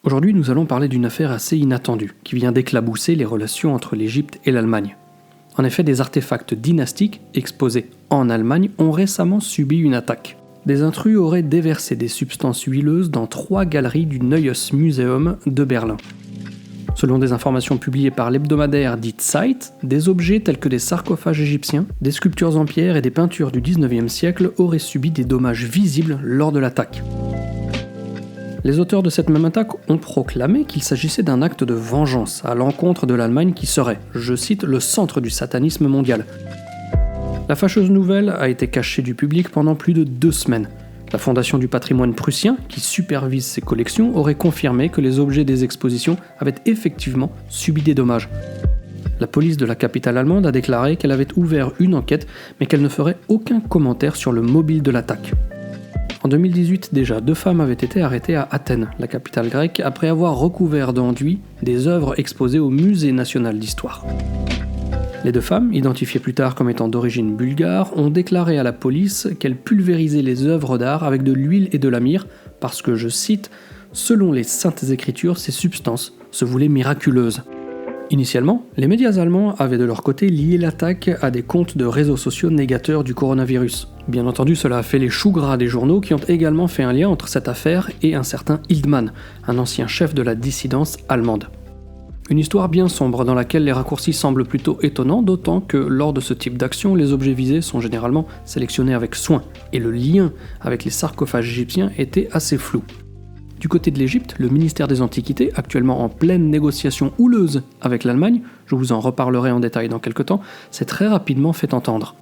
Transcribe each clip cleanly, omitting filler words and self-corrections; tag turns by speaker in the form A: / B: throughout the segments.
A: Aujourd'hui, nous allons parler d'une affaire assez inattendue, qui vient d'éclabousser les relations entre l'Égypte et l'Allemagne. En effet, des artefacts dynastiques, exposés en Allemagne, ont récemment subi une attaque. Des intrus auraient déversé des substances huileuses dans 3 galeries du Neues Museum de Berlin. Selon des informations publiées par l'hebdomadaire Die Zeit, des objets tels que des sarcophages égyptiens, des sculptures en pierre et des peintures du XIXe siècle auraient subi des dommages visibles lors de l'attaque. Les auteurs de cette même attaque ont proclamé qu'il s'agissait d'un acte de vengeance à l'encontre de l'Allemagne qui serait, je cite, le centre du satanisme mondial. La fâcheuse nouvelle a été cachée du public pendant plus de 2 semaines. La Fondation du patrimoine prussien, qui supervise ces collections, aurait confirmé que les objets des expositions avaient effectivement subi des dommages. La police de la capitale allemande a déclaré qu'elle avait ouvert une enquête, mais qu'elle ne ferait aucun commentaire sur le mobile de l'attaque. En 2018 déjà, 2 femmes avaient été arrêtées à Athènes, la capitale grecque, après avoir recouvert d'enduit des œuvres exposées au Musée national d'histoire. Les 2 femmes, identifiées plus tard comme étant d'origine bulgare, ont déclaré à la police qu'elles pulvérisaient les œuvres d'art avec de l'huile et de la myrrhe parce que, je cite, « Selon les saintes écritures, ces substances se voulaient miraculeuses ». Initialement, les médias allemands avaient de leur côté lié l'attaque à des comptes de réseaux sociaux négateurs du coronavirus. Bien entendu, cela a fait les choux gras des journaux qui ont également fait un lien entre cette affaire et un certain Hildmann, un ancien chef de la dissidence allemande. Une histoire bien sombre dans laquelle les raccourcis semblent plutôt étonnants, d'autant que lors de ce type d'action, les objets visés sont généralement sélectionnés avec soin, et le lien avec les sarcophages égyptiens était assez flou. Du côté de l'Égypte, le ministère des Antiquités, actuellement en pleine négociation houleuse avec l'Allemagne, je vous en reparlerai en détail dans quelques temps, s'est très rapidement fait entendre.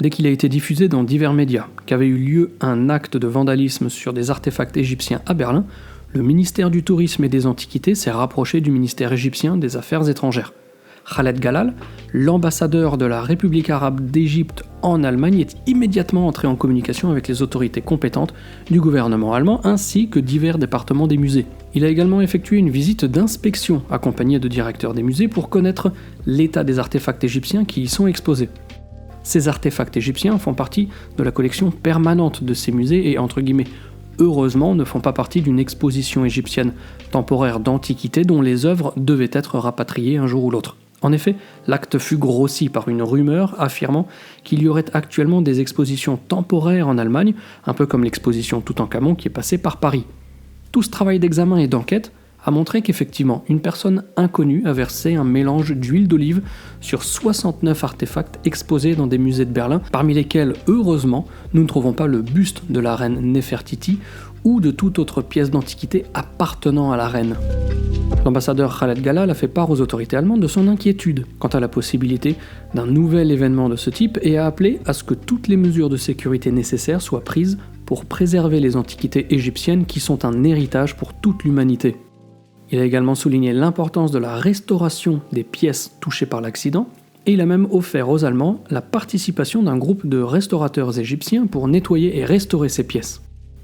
A: Dès qu'il a été diffusé dans divers médias qu'avait eu lieu un acte de vandalisme sur des artefacts égyptiens à Berlin, le ministère du Tourisme et des Antiquités s'est rapproché du ministère égyptien des Affaires étrangères. Khaled Galal, l'ambassadeur de la République arabe d'Égypte en Allemagne, est immédiatement entré en communication avec les autorités compétentes du gouvernement allemand ainsi que divers départements des musées. Il a également effectué une visite d'inspection accompagnée de directeurs des musées pour connaître l'état des artefacts égyptiens qui y sont exposés. Ces artefacts égyptiens font partie de la collection permanente de ces musées et, entre guillemets, heureusement, ne font pas partie d'une exposition égyptienne temporaire d'antiquité dont les œuvres devaient être rapatriées un jour ou l'autre. En effet, l'acte fut grossi par une rumeur affirmant qu'il y aurait actuellement des expositions temporaires en Allemagne, un peu comme l'exposition Toutankhamon qui est passée par Paris. Tout ce travail d'examen et d'enquête a montré qu'effectivement, une personne inconnue a versé un mélange d'huile d'olive sur 69 artefacts exposés dans des musées de Berlin, parmi lesquels, heureusement, nous ne trouvons pas le buste de la reine Néfertiti ou de toute autre pièce d'antiquité appartenant à la reine. L'ambassadeur Khaled Galal a fait part aux autorités allemandes de son inquiétude quant à la possibilité d'un nouvel événement de ce type et a appelé à ce que toutes les mesures de sécurité nécessaires soient prises pour préserver les antiquités égyptiennes qui sont un héritage pour toute l'humanité. Il a également souligné l'importance de la restauration des pièces touchées par l'accident et il a même offert aux Allemands la participation d'un groupe de restaurateurs égyptiens pour nettoyer et restaurer ces pièces.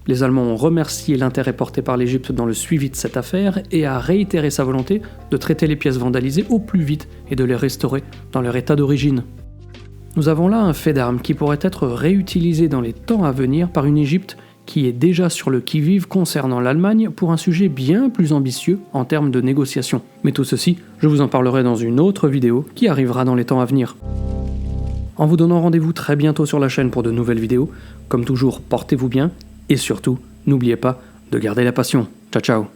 A: Les Allemands ont remercié l'intérêt porté par l'Égypte dans le suivi de cette affaire et a réitéré sa volonté de traiter les pièces vandalisées au plus vite et de les restaurer dans leur état d'origine. Nous avons là un fait d'armes qui pourrait être réutilisé dans les temps à venir par une Égypte qui est déjà sur le qui-vive concernant l'Allemagne pour un sujet bien plus ambitieux en termes de négociation. Mais tout ceci, je vous en parlerai dans une autre vidéo qui arrivera dans les temps à venir. En vous donnant rendez-vous très bientôt sur la chaîne pour de nouvelles vidéos, comme toujours, portez-vous bien et surtout, n'oubliez pas de garder la passion. Ciao ciao.